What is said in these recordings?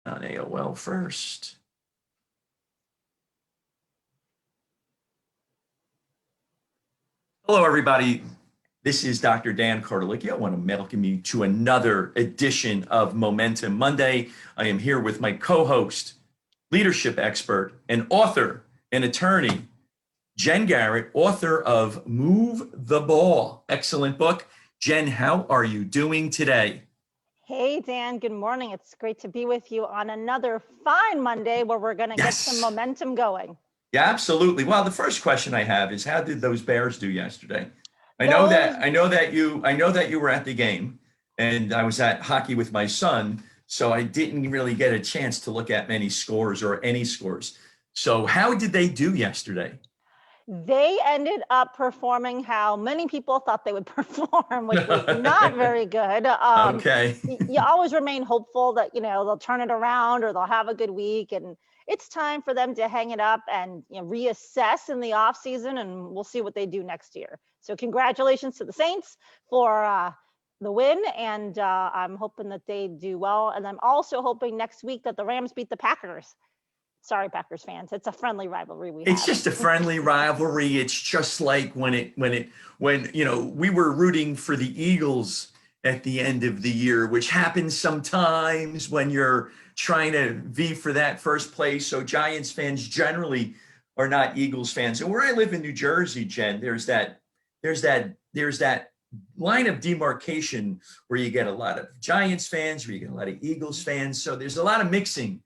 On AOL first. Hello, everybody. This is Dr. Dan Cardellichio. I want to welcome you to another edition of Momentum Monday. I am here with my co-host, leadership expert, and author and attorney, Jenn Garrett, author of Move the Ball. Excellent book. Jenn, how are you doing today? Hey, Dan, good morning. It's great to be with you on another fine Monday where we're going to get some momentum going. Yeah, absolutely. Well, the first question I have is, how did those Bears do yesterday? I know that you were at the game, and I was at hockey with my son, so I didn't really get a chance to look at many scores or any scores. So how did they do yesterday? They ended up performing how many people thought they would perform, which was not very good. Okay. You always remain hopeful that, they'll turn it around or they'll have a good week. And it's time for them to hang it up and reassess in the off season, and we'll see what they do next year. So congratulations to the Saints for the win, and I'm hoping that they do well. And I'm also hoping next week that the Rams beat the Packers. Sorry, Packers fans. It's a friendly rivalry we have. It's just a friendly rivalry. It's just like when we were rooting for the Eagles at the end of the year, which happens sometimes when you're trying to vie for that first place. So Giants fans generally are not Eagles fans. And where I live in New Jersey, Jenn, there's that line of demarcation where you get a lot of Giants fans, where you get a lot of Eagles fans. So there's a lot of mixing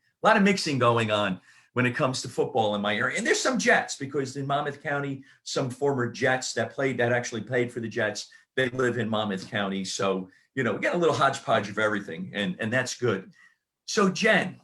going on when it comes to football in my area. And there's some Jets, because in Monmouth County, some former Jets that actually played for the Jets, they live in Monmouth County. So, we get a little hodgepodge of everything, and that's good. So Jenn,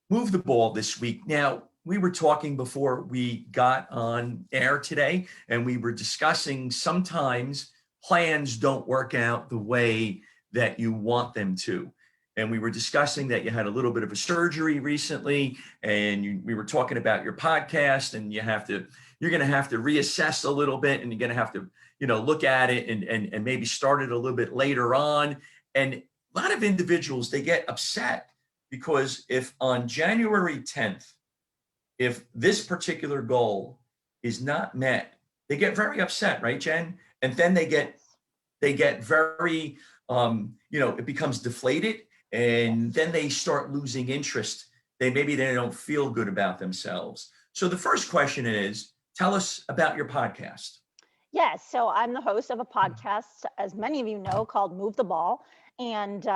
move the ball this week. Now, we were talking before we got on air today, and we were discussing sometimes plans don't work out the way that you want them to. And we were discussing that you had a little bit of a surgery recently, and we were talking about your podcast, and you're going to have to reassess a little bit, and you're going to have to, look at it and maybe start it a little bit later on. And a lot of individuals, they get upset because if on January 10th, if this particular goal is not met, they get very upset, right, Jenn? And then they get very, it becomes deflated. And then they start losing interest. Maybe they don't feel good about themselves. So the first question is, tell us about your podcast. Yes, so I'm the host of a podcast, as many of you know, called Move the Ball. And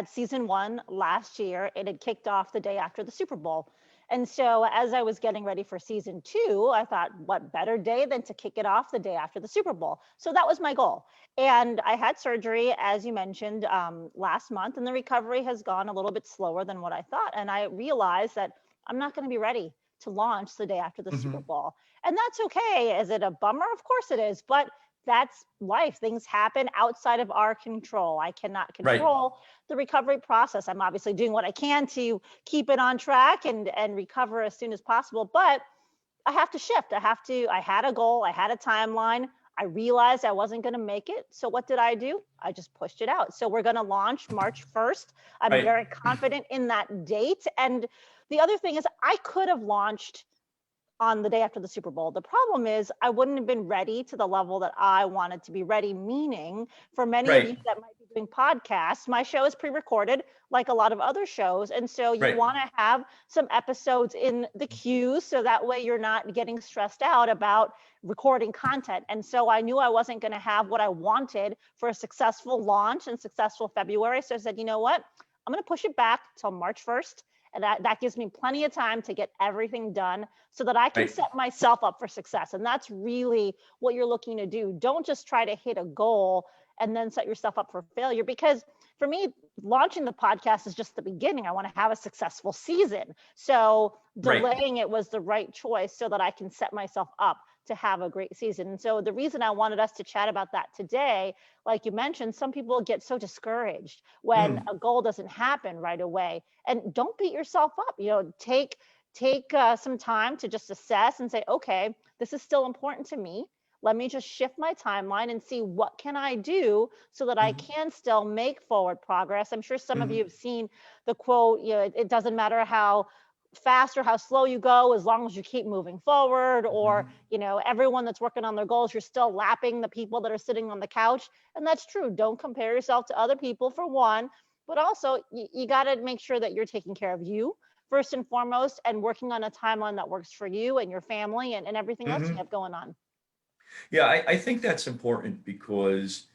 season 1 last year, it had kicked off the day after the Super Bowl. And so as I was getting ready for season 2, I thought, what better day than to kick it off the day after the Super Bowl? So that was my goal. And I had surgery, as you mentioned, last month, and the recovery has gone a little bit slower than what I thought. And I realized that I'm not going to be ready to launch the day after the Super Bowl. And that's okay. Is it a bummer? Of course it is. But that's life. Things happen outside of our control. I cannot control the recovery process. I'm obviously doing what I can to keep it on track and recover as soon as possible, but I have to shift. I had a goal, I had a timeline. I realized I wasn't going to make it. So what did I do? I just pushed it out. So we're going to launch March 1st. I'm very confident in that date. And the other thing is, I could have launched on the day after the Super Bowl. The problem is I wouldn't have been ready to the level that I wanted to be ready, meaning for many of you that might be doing podcasts, my show is pre-recorded like a lot of other shows. And so you want to have some episodes in the queue so that way you're not getting stressed out about recording content. And so I knew I wasn't going to have what I wanted for a successful launch and successful February. So I said, you know what? I'm going to push it back till March 1st. And that gives me plenty of time to get everything done so that I can set myself up for success. And that's really what you're looking to do. Don't just try to hit a goal and then set yourself up for failure. Because for me, launching the podcast is just the beginning. I want to have a successful season. So delaying it was the right choice so that I can set myself up to have a great season. And so the reason I wanted us to chat about that today, like you mentioned, some people get so discouraged when a goal doesn't happen right away. And don't beat yourself up. Take some time to just assess and say, okay, this is still important to me. let me just shift my timeline and see what can I do so that I Mhm, can still make forward progress. I'm sure some of you mhm, have seen the quote, it doesn't matter how fast or how slow you go as long as you keep moving forward, or mhm, everyone that's working on their goals, you're still lapping the people that are sitting on the couch. And that's true. Don't compare yourself to other people, for one, but also you got to make sure that you're taking care of you first and foremost, and working on a timeline that works for you and your family, and everything else you mhm. have going on. Yeah, I think that's important because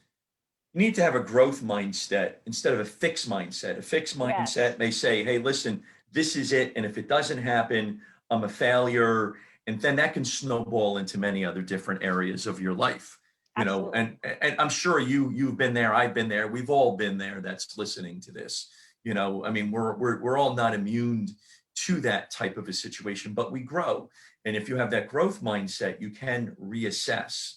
you need to have a growth mindset instead of a fixed mindset. A fixed Yes, mindset may say, hey, listen, this is it. And if it doesn't happen, I'm a failure. And then that can snowball into many other different areas of your life. absolutely. And I'm sure you've been there, I've been there, we've all been there that's listening to this. I mean, we're all not immune to that type of a situation, but we grow. And if you have that growth mindset, you can reassess,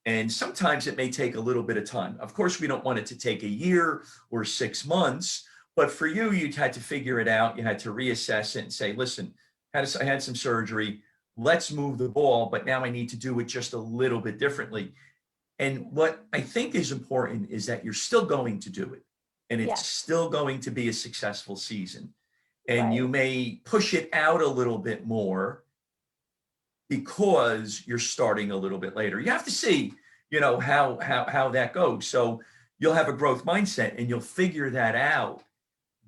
and sometimes it may take a little bit of time. Of course, we don't want it to take a year or 6 months, but for you, you had to figure it out. You had to reassess it and say, listen, I had some surgery. Let's move the ball, but now I need to do it just a little bit differently. And what I think is important is that you're still going to do it, and it's Yes, still going to be a successful season. And you right. may push it out a little bit more because you're starting a little bit later. You have to see, how that goes. So you'll have a growth mindset and you'll figure that out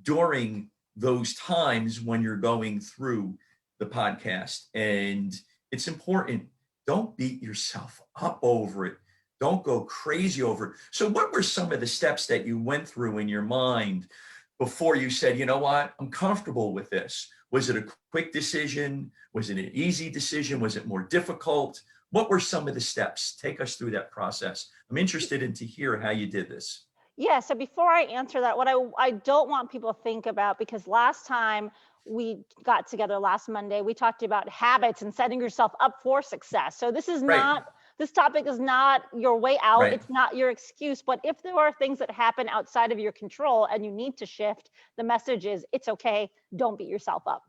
during those times when you're going through the podcast. And it's important. Don't beat yourself up over it. Don't go crazy over it. So what were some of the steps that you went through in your mind before you said, you know what, I'm comfortable with this? Was it a quick decision? Was it an easy decision? Was it more difficult? What were some of the steps? Take us through that process. I'm interested in to hear how you did this. Yeah, so before I answer that, what I don't want people to think about, because last time we got together last Monday, we talked about habits and setting yourself up for success. So Right, this topic is not your way out. right, It's not your excuse. But if there are things that happen outside of your control and you need to shift, the message is it's okay. Don't beat yourself up.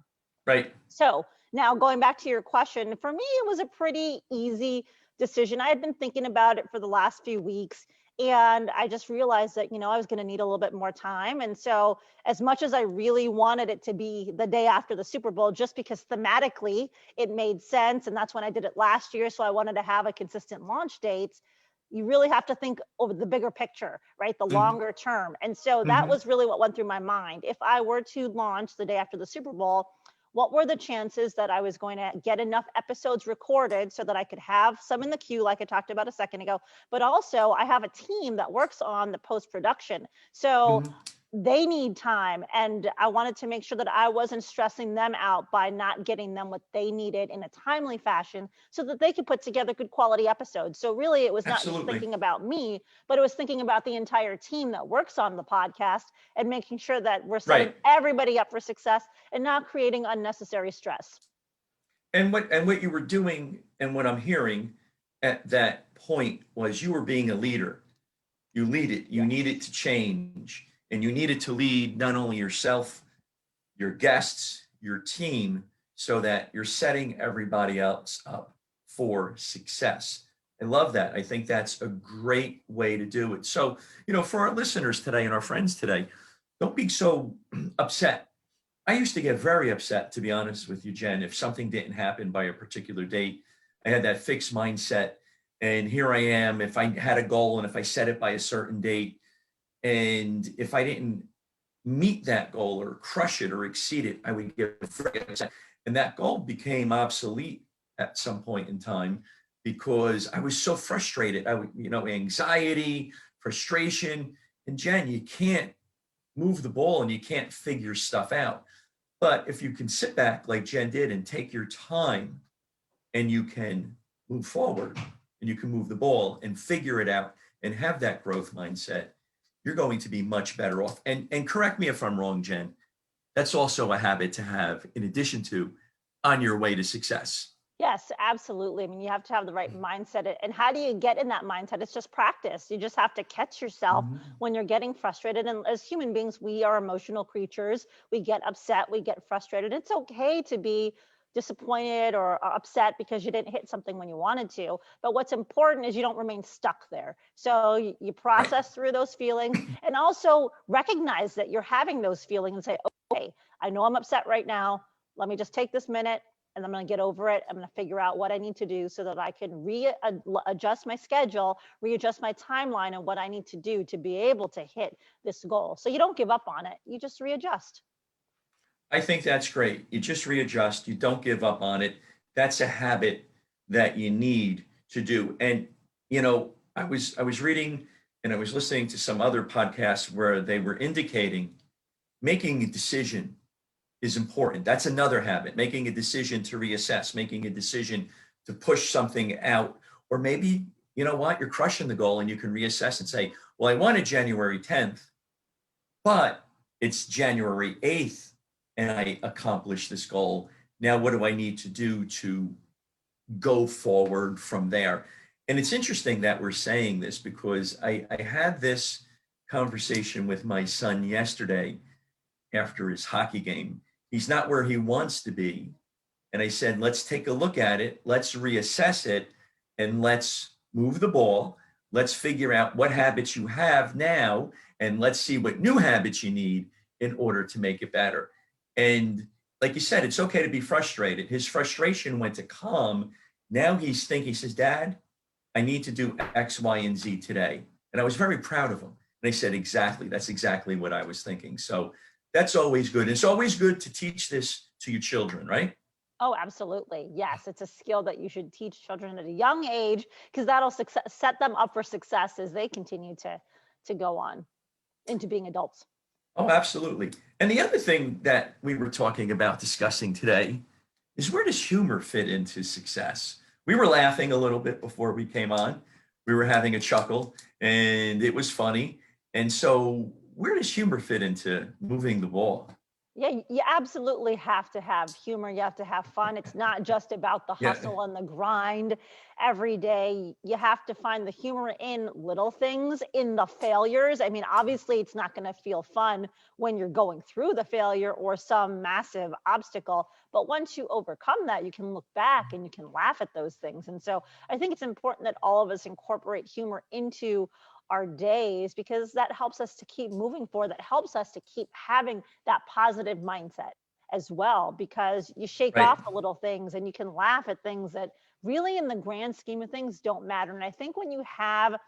right. So now going back to your question, for me, it was a pretty easy decision. I had been thinking about it for the last few weeks, and I just realized that, I was going to need a little bit more time. And so, as much as I really wanted it to be the day after the Super Bowl, just because thematically it made sense, and that's when I did it last year. So I wanted to have a consistent launch date. You really have to think over the bigger picture, right? The Mhm, longer term. And so that mhm. was really what went through my mind. If I were to launch the day after the Super Bowl, what were the chances that I was going to get enough episodes recorded so that I could have some in the queue, like I talked about a second ago? But also, I have a team that works on the post production. So Mhm. they need time. And I wanted to make sure that I wasn't stressing them out by not getting them what they needed in a timely fashion so that they could put together good quality episodes. So, really, it was not just Absolutely. thinking about me, but it was thinking about the entire team that works on the podcast and making sure that we're setting Right. everybody up for success and not creating unnecessary stress. And what you were doing and what I'm hearing at that point was you were being a leader. You lead it. You needed Yes. to change, and you needed to lead not only yourself, your guests, your team, so that you're setting everybody else up for success. I love that. I think that's a great way to do it. So, for our listeners today and our friends today, don't be so upset. I used to get very upset, to be honest with you, Jen, if something didn't happen by a particular date. I had that fixed mindset. And here I am. If I had a goal and if I set it by a certain date, and if I didn't meet that goal or crush it or exceed it, I would get very upset. And that goal became obsolete at some point in time because I was so frustrated. I would, anxiety, frustration. And Jen, you can't move the ball and you can't figure stuff out. But if you can sit back like Jen did and take your time and you can move forward and you can move the ball and figure it out and have that growth mindset, you're going to be much better off. And correct me if I'm wrong, Jen. That's also a habit to have in addition to on your way to success. Yes, absolutely. I mean, you have to have the right mindset. And how do you get in that mindset? It's just practice. You just have to catch yourself Mhm. when you're getting frustrated. And as human beings, we are emotional creatures. We get upset, we get frustrated. It's okay to be disappointed or upset because you didn't hit something when you wanted to. But what's important is you don't remain stuck there. So you process through those feelings, and also recognize that you're having those feelings and say, okay, I know I'm upset right now. Let me just take this minute and I'm going to get over it. I'm going to figure out what I need to do so that I can readjust my schedule, readjust my timeline and what I need to do to be able to hit this goal. So you don't give up on it. You just readjust. I think that's great. You just readjust. You don't give up on it. That's a habit that you need to do. And I was reading and I was listening to some other podcasts where they were indicating making a decision is important. That's another habit. Making a decision to reassess, making a decision to push something out, or maybe you know what, you're crushing the goal and you can reassess and say, well, I wanted January 10th, but it's January 8th and I accomplished this goal. Now, what do I need to do to go forward from there? And it's interesting that we're saying this because I had this conversation with my son yesterday after his hockey game. He's not where he wants to be. And I said, let's take a look at it. Let's reassess it and let's move the ball. Let's figure out what habits you have now and let's see what new habits you need in order to make it better. And like you said, it's okay to be frustrated. His frustration went to calm. Now he's thinking, he says, Dad, I need to do X, Y, and Z today. And I was very proud of him. And I said, exactly. That's exactly what I was thinking. So that's always good. It's always good to teach this to your children, right? Oh, absolutely. Yes, it's a skill that you should teach children at a young age because that'll set them up for success as they continue to go on into being adults. Oh, absolutely. And the other thing that we were talking about discussing today is where does humor fit into success? We were laughing a little bit before we came on. We were having a chuckle and it was funny. And so where does humor fit into moving the ball? Yeah, you absolutely have to have humor. You have to have fun. It's not just about the Yeah. hustle and the grind every day. You have to find the humor in little things, in the failures. I mean, obviously, it's not going to feel fun when you're going through the failure or some massive obstacle. But once you overcome that, you can look back and you can laugh at those things. And so I think it's important that all of us incorporate humor into our days because that helps us to keep moving forward. That helps us to keep having that positive mindset as well, because you shake Right. off the little things and you can laugh at things that really in the grand scheme of things don't matter. And I think when you have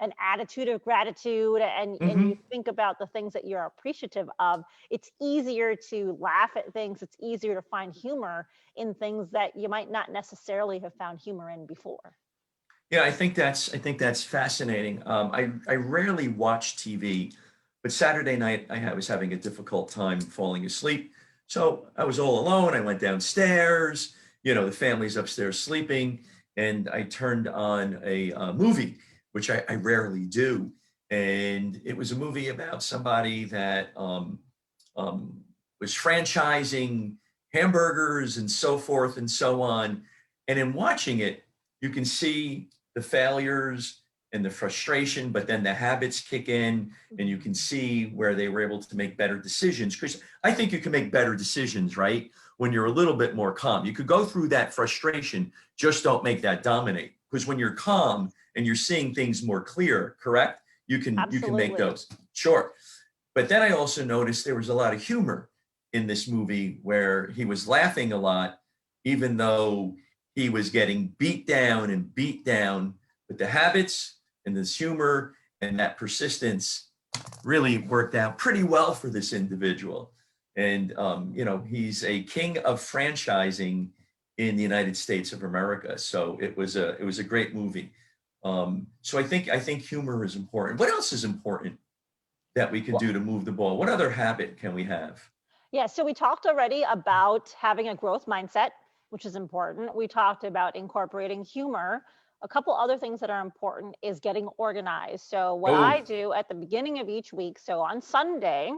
an attitude of gratitude and you Hmm. think about the things that you're appreciative of, it's easier to laugh at things. It's easier to find humor in things that you might not necessarily have found humor in before. Yeah, I think that's fascinating. I rarely watch TV, but Saturday night I was having a difficult time falling asleep. So I was all alone. I went downstairs. The family's upstairs sleeping, and I turned on a movie, which I rarely do. And it was a movie about somebody that um, was franchising hamburgers and so forth and so on. And in watching it, you can see the failures and the frustration, but then the habits kick in and you can see where they were able to make better decisions. Because I think you can make better decisions, right? When you're a little bit more calm. You could go through that frustration, just don't make that dominate. Because when you're calm and you're seeing things more clear, correct? You can make Absolutely. those. Sure. But then I also noticed there was a lot of humor in this movie where he was laughing a lot, even though he was getting beat down and beat down. But the habits and this humor and that persistence really worked out pretty well for this individual. And, he's a king of franchising in the United States of America. So it was a great movie. So I think humor is important. What else is important that we can Well, do to move the ball? What other habit can we have? yeah, so we talked already about having a growth mindset, which is important. We talked about incorporating humor. A couple other things that are important is getting organized. So what Oh, I do at the beginning of each week, so on Sunday,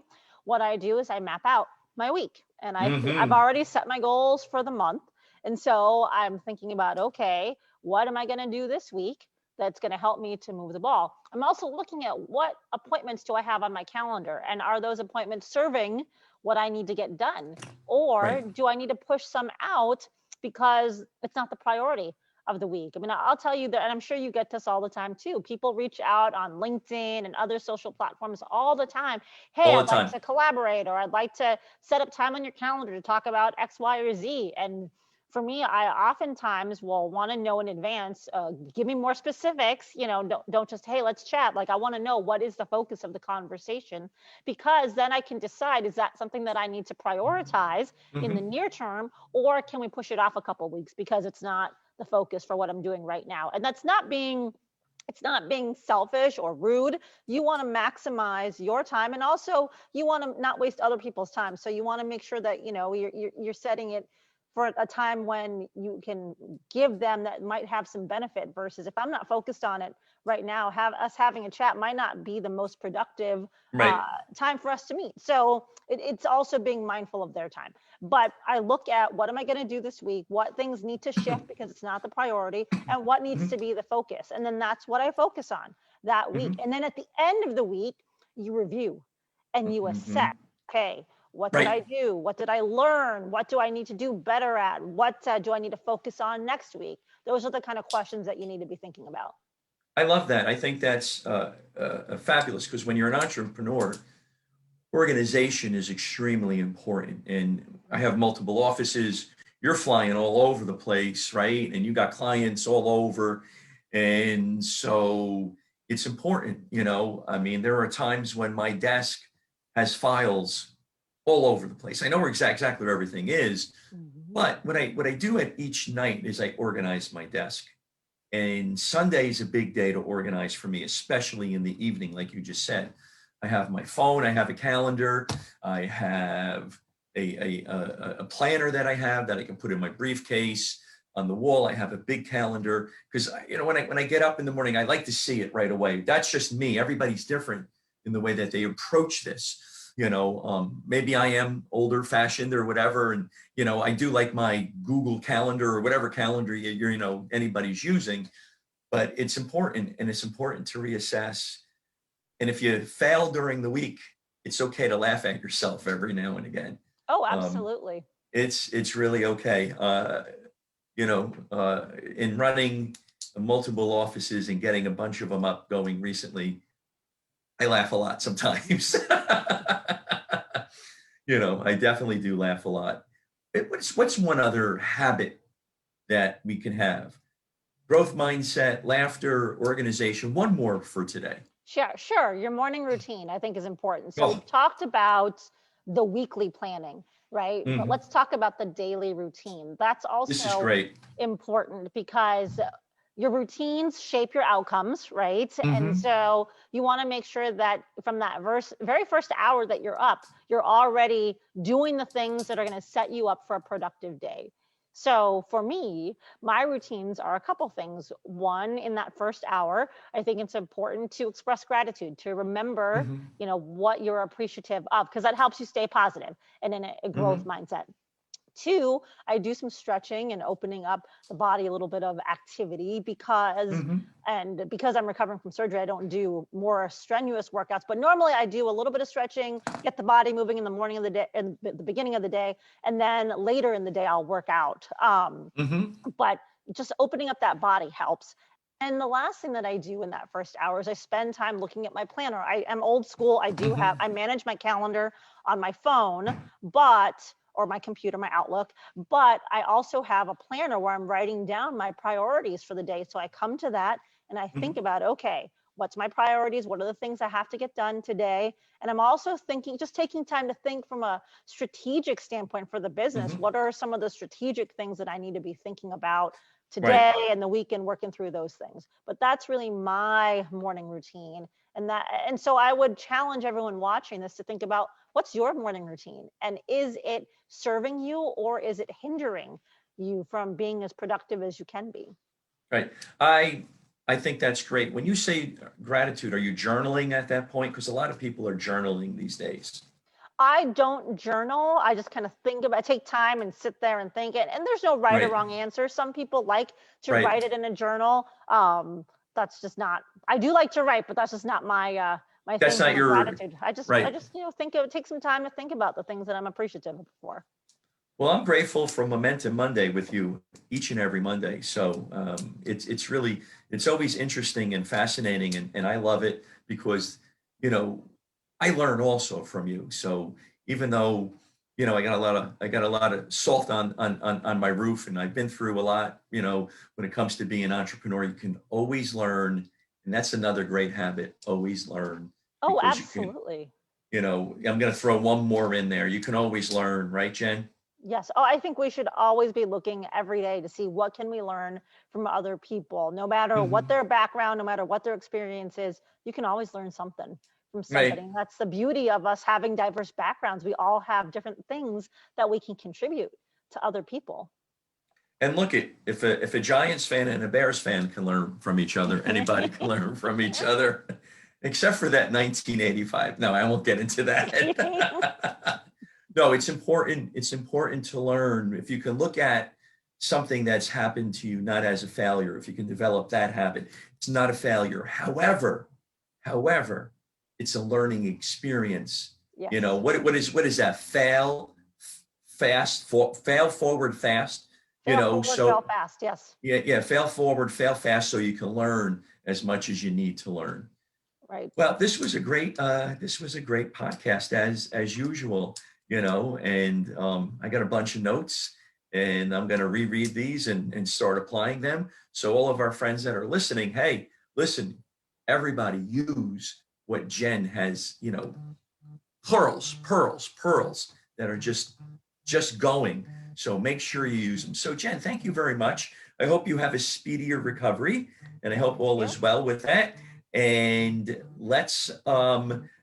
what I do is I map out my week and I've mm-hmm. already set my goals for the month. And so I'm thinking about, okay, what am I going to do this week that's going to help me to move the ball? I'm also looking at what appointments do I have on my calendar and are those appointments serving what I need to get done? Or Right. do I need to push some out because it's not the priority of the week? I mean, I'll tell you that, and I'm sure you get this all the time too. People reach out on LinkedIn and other social platforms all the time. Hey, All the I'd like time. to collaborate, or I'd like to set up time on your calendar to talk about X, Y, or Z. And for me, I oftentimes will want to know in advance, give me more specifics, don't just, hey, let's chat. Like, I want to know what is the focus of the conversation, because then I can decide, is that something that I need to prioritize in the Hmm. near term, or can we push it off a couple of weeks because it's not the focus for what I'm doing right now? And it's not being selfish or rude. You want to maximize your time, and also you want to not waste other people's time. So you want to make sure that you're setting it for a time when you can give them that might have some benefit, versus if I'm not focused on it right now, having a chat might not be the most productive uh, Right. time for us to meet. So it's also being mindful of their time. But I look at, what am I going to do this week? What things need to shift because it's not the priority, and what needs Hmm. to be the focus? And then that's what I focus on that week. Hmm. And then at the end of the week, you review and you assess. Hmm. Okay, what did I Right. do? What did I learn? What do I need to do better at? What do I need to focus on next week? Those are the kind of questions that you need to be thinking about. I love that. I think that's fabulous, because when you're an entrepreneur, organization is extremely important. And I have multiple offices. You're flying all over the place, right? And you got clients all over. And so it's important, I mean, there are times when my desk has files all over the place. I know where exactly where everything is, Mhm. but what I do at each night is I organize my desk. And Sunday is a big day to organize for me, especially in the evening, like you just said. I have my phone, I have a calendar, I have a planner that I have that I can put in my briefcase. On the wall, I have a big calendar, because when I get up in the morning, I like to see it right away. That's just me. Everybody's different in the way that they approach this. Maybe I am older fashioned or whatever, and I do like my Google Calendar or whatever calendar anybody's using, but it's important, and it's important to reassess. And if you fail during the week, it's okay to laugh at yourself every now and again. Oh, Um, absolutely. it's really okay. In running multiple offices and getting a bunch of them up going recently, I laugh a lot sometimes. I definitely do laugh a lot. What's one other habit that we can have? Growth mindset, laughter, organization. One more for today. Sure, sure. Your morning routine, I think, is important. So Oh, we've talked about the weekly planning, right? But mhm. let's talk about the daily routine. That's This is also great. important, because your routines shape your outcomes, right? And Hmm. so you want to make sure that from that very first hour that you're up, you're already doing the things that are going to set you up for a productive day. So for me, my routines are a couple things. One, in that first hour, I think it's important to express gratitude, to remember, Hmm. what you're appreciative of, because that helps you stay positive and in a growth Hmm. mindset. Two, I do some stretching and opening up the body, a little bit of activity, Hmm. because I'm recovering from surgery, I don't do more strenuous workouts, but normally I do a little bit of stretching, get the body moving in the morning of the day and the beginning of the day, and then later in the day I'll work out. Hmm. But just opening up that body helps. And the last thing that I do in that first hour is I spend time looking at my planner. I am old school. Hmm. I manage my calendar on my phone, or my computer, my Outlook, but I also have a planner where I'm writing down my priorities for the day. So I come to that and I think Hmm. about, okay, what's my priorities? What are the things I have to get done today? And I'm also just taking time to think from a strategic standpoint for the business. Hmm. What are some of the strategic things that I need to be thinking about Right. today and the weekend, working through those things? But that's really my morning routine. And so I would challenge everyone watching this to think about, what's your morning routine, and is it serving you, or is it hindering you from being as productive as you can be? Right. I think that's great. When you say gratitude, are you journaling at that point? Because a lot of people are journaling these days. I don't journal. I just kind of think about, take time and sit there and think it. And there's no right or Right. wrong answer. Some people like to Right. write it in a journal. That's just not. I do like to write, but that's just not my That's things not and my your, gratitude. I right. just, think it would take some time to think about the things that I'm appreciative for. Well, I'm grateful for Momentum Monday with you each and every Monday. So it's really, it's always interesting and fascinating, and I love it because, you know, I learn also from you. So even though, I got a lot of salt on my roof, and I've been through a lot, when it comes to being an entrepreneur, you can always learn, and that's another great habit. Always learn, Oh, because you can, absolutely. I'm going to throw one more in there. You can always learn, right, Jen? Yes. Oh, I think we should always be looking every day to see what can we learn from other people, no matter what Mhm. their background, no matter what their experience is, you can always learn something from somebody. Right. And that's the beauty of us having diverse backgrounds. We all have different things that we can contribute to other people. And look at, if a Giants fan and a Bears fan can learn from each other, anybody can learn from each other, except for that 1985. No, I won't get into that. No, it's important. It's important to learn. If you can look at something that's happened to you not as a failure, if you can develop that habit, it's not a failure. However, it's a learning experience. Yes. What is that? Fail forward fast. Fail forward, fail So fast. Yes. yeah, fail forward, fail fast, so you can learn as much as you need to learn. Right. Well, this was a great podcast as usual, and I got a bunch of notes, and I'm going to reread these and start applying them. So all of our friends that are listening, hey, listen, everybody use what Jen has, pearls that are just going. So make sure you use them. So Jen, thank you very much. I hope you have a speedier recovery, and I hope Thank all you. is well with that. And let's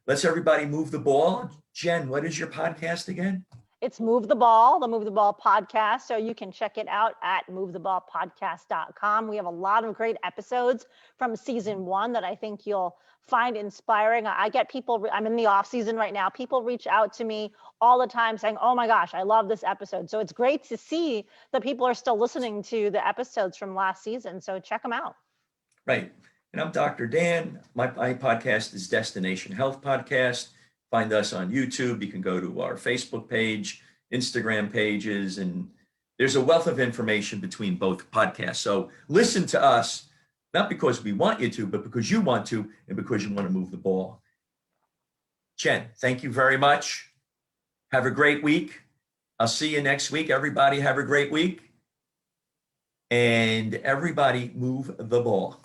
everybody move the ball. Jen, what is your podcast again? It's Move the Ball, the Move the Ball podcast. So you can check it out at movetheballpodcast.com. We have a lot of great episodes from season 1 that I think you'll find inspiring. I get people, I'm in the off season right now. People reach out to me all the time saying, oh my gosh, I love this episode. So it's great to see that people are still listening to the episodes from last season. So check them out. Right. And I'm Dr. Dan. My podcast is Destination Health Podcast. Find us on YouTube. You can go to our Facebook page, Instagram pages, and there's a wealth of information between both podcasts. So listen to us, not because we want you to, but because you want to, and because you want to move the ball. Jen, thank you very much. Have a great week. I'll see you next week. Everybody have a great week. And everybody move the ball.